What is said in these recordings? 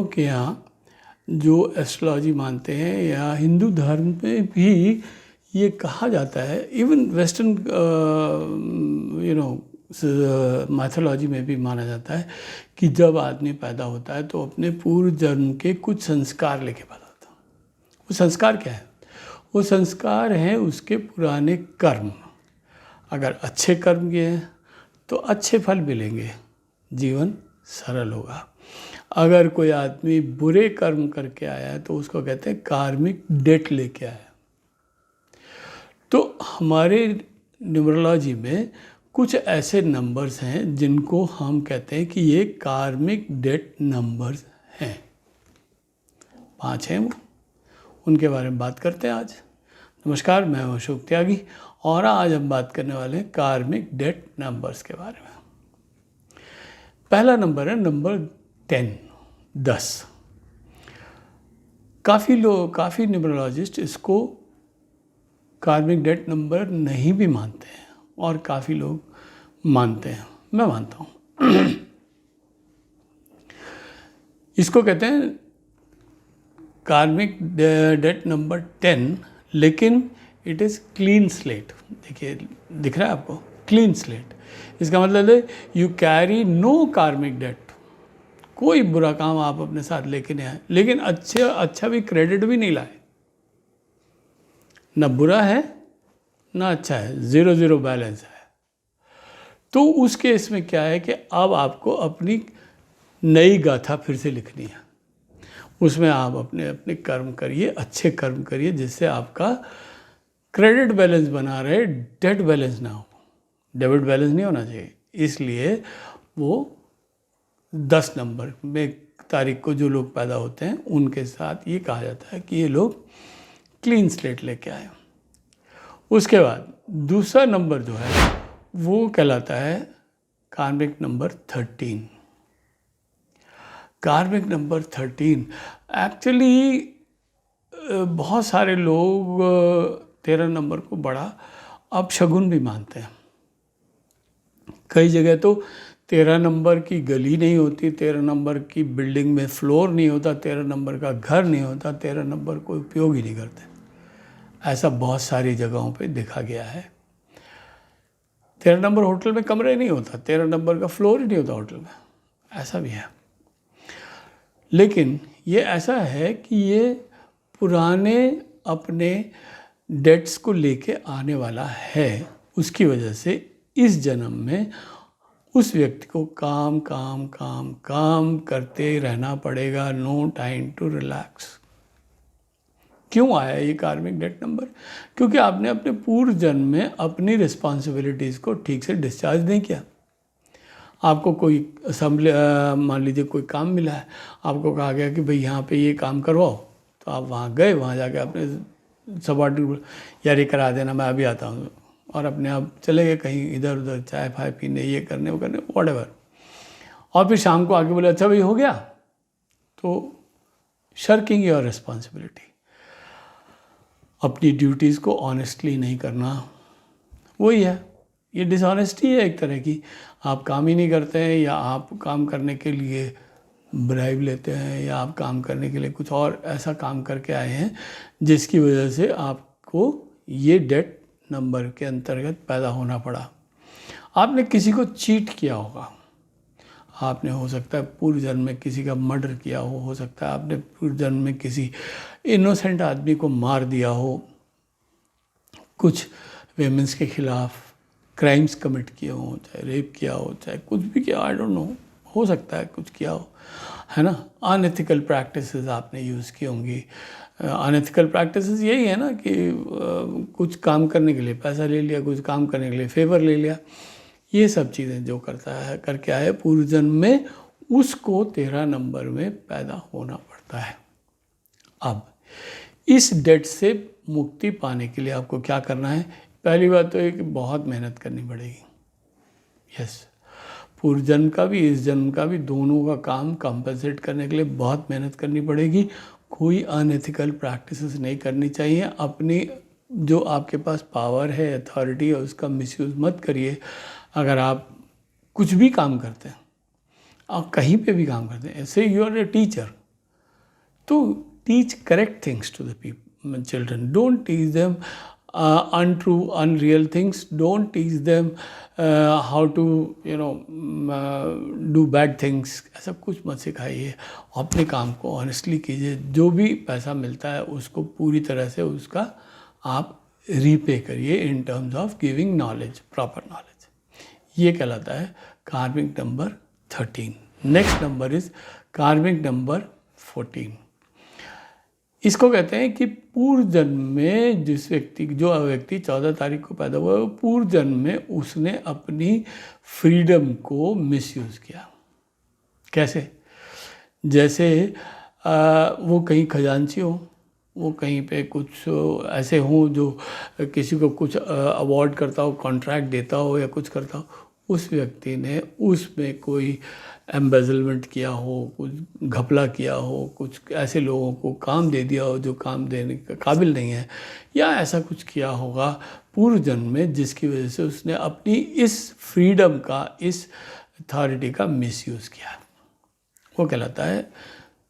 के यहाँ जो एस्ट्रोलॉजी मानते हैं या हिंदू धर्म में भी ये कहा जाता है, इवन वेस्टर्न मैथोलॉजी में भी माना जाता है कि जब आदमी पैदा होता है तो अपने पूर्व जन्म के कुछ संस्कार लेके पैदा होता है। वो संस्कार क्या है? वो संस्कार हैं उसके पुराने कर्म। अगर अच्छे कर्म किए हैं तो अच्छे फल मिलेंगे, जीवन सरल होगा। अगर कोई आदमी बुरे कर्म करके आया है तो उसको कहते हैं कार्मिक डेट लेके आया। तो हमारे न्यूमरोलॉजी में कुछ ऐसे नंबर्स हैं जिनको हम कहते हैं कि ये कार्मिक डेट नंबर्स हैं। 5 हैं वो, उनके बारे में बात करते हैं आज। नमस्कार, मैं हूं अशोक त्यागी और आज हम बात करने वाले हैं कार्मिक डेट नंबर्स के बारे में। पहला नंबर है नंबर 10। काफ़ी न्यूमरोलॉजिस्ट इसको कार्मिक डेट नंबर नहीं भी मानते हैं और काफ़ी लोग मानते हैं, मैं मानता हूँ। इसको कहते हैं कार्मिक डेट नंबर 10, लेकिन इट इज़ क्लीन स्लेट। देखिए, दिख रहा है आपको? क्लीन स्लेट, इसका मतलब है यू कैरी नो कार्मिक डेट। कोई बुरा काम आप अपने साथ लेके नहीं आए, लेकिन अच्छा भी क्रेडिट भी नहीं लाए। ना बुरा है ना अच्छा है, 0-0 बैलेंस है। तो उस केस में क्या है कि अब आपको अपनी नई गाथा फिर से लिखनी है। उसमें आप अपने अपने कर्म करिए, अच्छे कर्म करिए, जिससे आपका क्रेडिट बैलेंस बना रहे, डेट बैलेंस ना हो। डेबिट बैलेंस नहीं होना चाहिए। इसलिए वो 10 नंबर में तारीख को जो लोग पैदा होते हैं उनके साथ ये कहा जाता है कि ये लोग क्लीन स्लेट लेके आए। उसके बाद दूसरा नंबर जो है वो कहलाता है कार्मिक नंबर 13। कार्मिक नंबर 13 एक्चुअली बहुत सारे लोग 13 नंबर को बड़ा अपशगुन भी मानते हैं। कई जगह तो 13 नंबर की गली नहीं होती, 13 नंबर की बिल्डिंग में फ्लोर नहीं होता, 13 नंबर का घर नहीं होता, 13 नंबर को उपयोग ही नहीं करते। ऐसा बहुत सारी जगहों पे देखा गया है। 13 नंबर होटल में कमरे नहीं होता, 13 नंबर का फ्लोर ही नहीं होता होटल में, ऐसा भी है। लेकिन ये ऐसा है कि ये पुराने अपने डेट्स को लेके आने वाला है। उसकी वजह से इस जन्म में उस व्यक्ति को काम काम काम काम करते रहना पड़ेगा। No time to relax. क्यों आया ये कार्मिक डेट नंबर? क्योंकि आपने अपने पूर्व जन्म में अपनी रिस्पॉन्सिबिलिटीज़ को ठीक से डिस्चार्ज नहीं किया। आपको कोई असेंबली, मान लीजिए कोई काम मिला है, आपको कहा गया कि भाई यहाँ पे ये काम करवाओ, तो आप वहाँ गए, वहाँ जाके अपने सबॉर्डिनेट, यार ये करा देना, मैं अभी आता हूँ, और अपने आप चले गए कहीं इधर उधर, चाय फाय पीने, ये करने वो करने, व्हाटएवर। और फिर शाम को आके बोले अच्छा भाई हो गया। तो शर्किंग योर रिस्पॉन्सिबिलिटी, अपनी ड्यूटीज़ को ऑनेस्टली नहीं करना, वही है। ये डिसऑनेस्टी है एक तरह की। आप काम ही नहीं करते हैं, या आप काम करने के लिए ब्राइब लेते हैं, या आप काम करने के लिए कुछ और ऐसा काम करके आए हैं जिसकी वजह से आपको ये डेट नंबर के अंतर्गत पैदा होना पड़ा। आपने किसी को चीट किया होगा, आपने हो सकता है पूर्व जन्म में किसी का मर्डर किया हो सकता है आपने पूर्व जन्म में किसी इनोसेंट आदमी को मार दिया हो, कुछ वेमेंस के खिलाफ क्राइम्स कमिट किए हो, चाहे रेप किया हो, चाहे कुछ भी किया, आई डोंट नो, हो सकता है कुछ किया हो, है ना। अनएथिकल प्रैक्टिसेस आपने यूज़ की होंगी। अनएथिकल प्रैक्टिसेस यही है ना कि कुछ काम करने के लिए पैसा ले लिया, कुछ काम करने के लिए फेवर ले लिया। ये सब चीज़ें जो करता है करके आए पूर्व जन्म में, उसको 13 नंबर में पैदा होना पड़ता है। अब इस डेट से मुक्ति पाने के लिए आपको क्या करना है? पहली बात तो है कि बहुत मेहनत करनी पड़ेगी। यस, पूर्व जन्म का भी इस जन्म का भी दोनों का काम कंपनसेट करने के लिए बहुत मेहनत करनी पड़ेगी। कोई अनएथिकल प्रैक्टिसेस नहीं करनी चाहिए। अपनी जो आपके पास पावर है, अथॉरिटी है, उसका मिसयूज़ मत करिए। अगर आप कुछ भी काम करते हैं, आप कहीं पे भी काम करते हैं, ऐसे यू आर ए टीचर, तो teach correct things to the children. Don't teach them untrue, unreal things. Don't teach them how to do bad things. ऐसा कुछ मत सिखाइए. अपने काम को ऑनेस्टली कीजिए. जो भी पैसा मिलता है उसको पूरी तरह से उसका आप रीपे करिए in terms of giving knowledge, proper knowledge. ये कहलाता है कार्मिक नंबर 13. नेक्स्ट नंबर इज कार्मिक नंबर 14. इसको कहते हैं कि पूर्व जन्म में जो व्यक्ति 14 तारीख को पैदा हुआ है, पूर्व जन्म में उसने अपनी फ्रीडम को मिसयूज़ किया. कैसे? जैसे वो कहीं खजांची हो, वो कहीं पे कुछ ऐसे हों जो किसी को कुछ अवार्ड करता हो, कॉन्ट्रैक्ट देता हो या कुछ करता हो, उस व्यक्ति ने उसमें कोई एम्बेजलमेंट किया हो, कुछ घपला किया हो, कुछ ऐसे लोगों को काम दे दिया हो जो काम देने के काबिल नहीं है, या ऐसा कुछ किया होगा पूर्व जन्म में जिसकी वजह से उसने अपनी इस फ्रीडम का, इस अथॉरिटी का मिसयूज़ किया. वो कहलाता है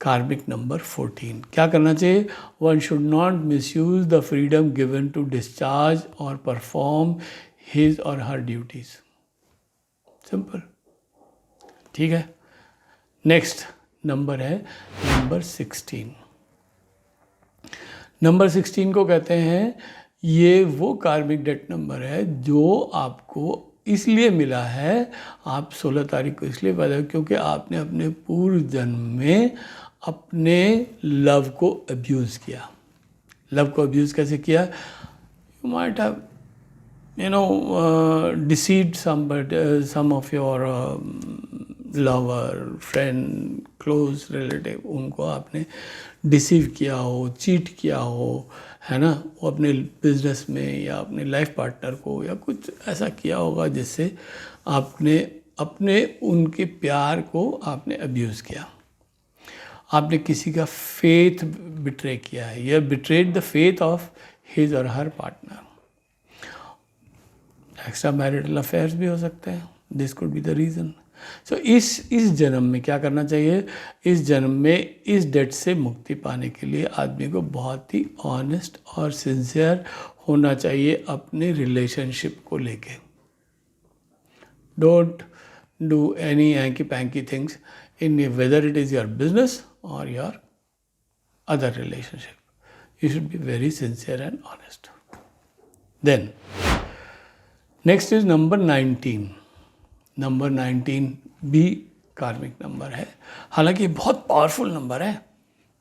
कार्मिक नंबर 14. क्या करना चाहिए? One should not misuse the freedom given to discharge और परफॉर्म हिज और हर ड्यूटीज. सिंपल. ठीक है. नेक्स्ट नंबर है नंबर 16. नंबर 16 को कहते हैं, ये वो कार्मिक डेट नंबर है जो आपको इसलिए मिला है, आप 16 तारीख को इसलिए पैदा हुए क्योंकि आपने अपने पूर्व जन्म में अपने लव को अब्यूज़ किया. लव को अब्यूज़ कैसे किया? You might have deceived some of your lover, friend, close relative, उनको आपने डिसीव किया हो, चीट किया हो, है ना. वो अपने बिजनेस में या अपने लाइफ पार्टनर को या कुछ ऐसा किया होगा जिससे आपने अपने उनके प्यार को आपने अब्यूज़ किया. आपने किसी का फेथ बिट्रे किया है, या betrayed the faith of his और her partner. Extra marital affairs भी हो सकते हैं. This could be the reason. So इस जन्म में क्या करना चाहिए? इस जन्म में इस डेट से मुक्ति पाने के लिए आदमी को बहुत ही ऑनेस्ट और सिंसियर होना चाहिए अपने रिलेशनशिप को लेके. Don't do any hanky panky things in whether it is your business or your other relationship. You should be very sincere and honest. Then next is number 19. Number 19 भी कार्मिक number है. हालांकि बहुत पावरफुल नंबर है,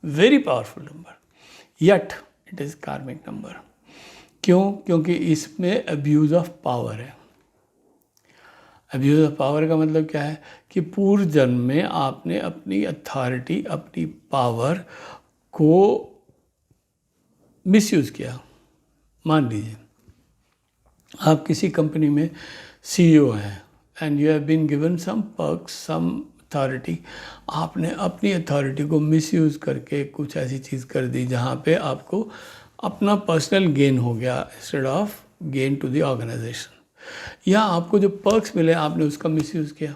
very powerful number, yet it is कार्मिक number. क्यों? क्योंकि इसमें अब्यूज़ ऑफ पावर है. अब्यूज़ ऑफ पावर का मतलब क्या है? कि पूर्व जन्म में आपने अपनी अथॉरिटी, अपनी पावर को मिसयूज़ किया. मान लीजिए आप किसी कंपनी में CEO हैं and you have been given some perks, some authority. आपने अपनी अथॉरिटी को मिसयूज़ करके कुछ ऐसी चीज़ कर दी जहाँ पे आपको अपना पर्सनल गेन हो गया instead of gain to the organisation. या आपको जो पर्क्स मिले आपने उसका मिसयूज़ किया.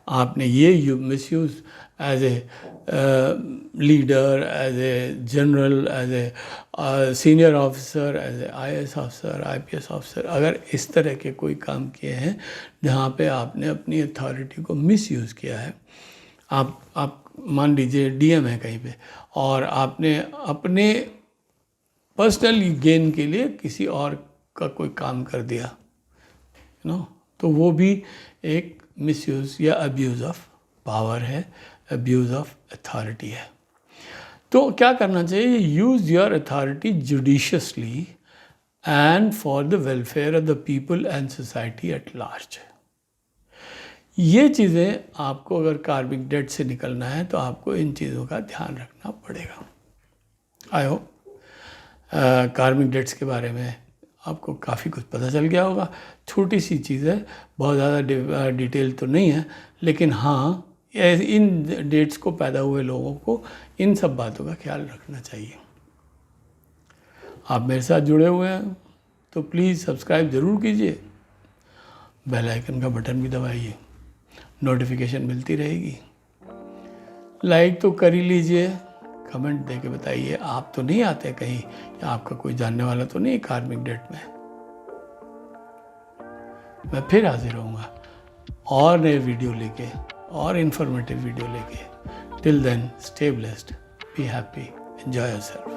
आपने ये misuse as a leader, as a general, as a senior officer, as a IAS officer, IPS officer, अगर इस तरह के कोई काम किए हैं जहाँ पे आपने अपनी अथॉरिटी को मिसयूज़ किया है. आप मान लीजिए DM है कहीं पे और आपने अपने पर्सनल गेन के लिए किसी और का कोई काम कर दिया, तो वो भी एक मिसयूज़ या अब्यूज़ ऑफ पावर है, अब्यूज़ ऑफ अथॉरिटी है. तो क्या करना चाहिए? Use your authority judiciously and for the welfare of the people and society at large. ये चीज़ें आपको अगर कार्मिक डेट से निकलना है तो आपको इन चीज़ों का ध्यान रखना पड़ेगा. आई होप कार्मिक डेट्स के बारे में आपको काफ़ी कुछ पता चल गया होगा. छोटी सी चीज़ है, बहुत ज़्यादा डिटेल तो नहीं है, लेकिन हाँ इन डेट्स को पैदा हुए लोगों को इन सब बातों का ख्याल रखना चाहिए. आप मेरे साथ जुड़े हुए हैं तो प्लीज़ सब्सक्राइब ज़रूर कीजिए, बेल आइकन का बटन भी दबाइए, नोटिफिकेशन मिलती रहेगी. लाइक तो कर ही लीजिए. कमेंट दे के बताइए आप तो नहीं आते कहीं, या आपका कोई जानने वाला तो नहीं कार्मिक डेट में। मैं फिर हाजिर रहूँगा और नए वीडियो लेके और इन्फॉर्मेटिव वीडियो लेके। Till then stay blessed, be happy, enjoy yourself.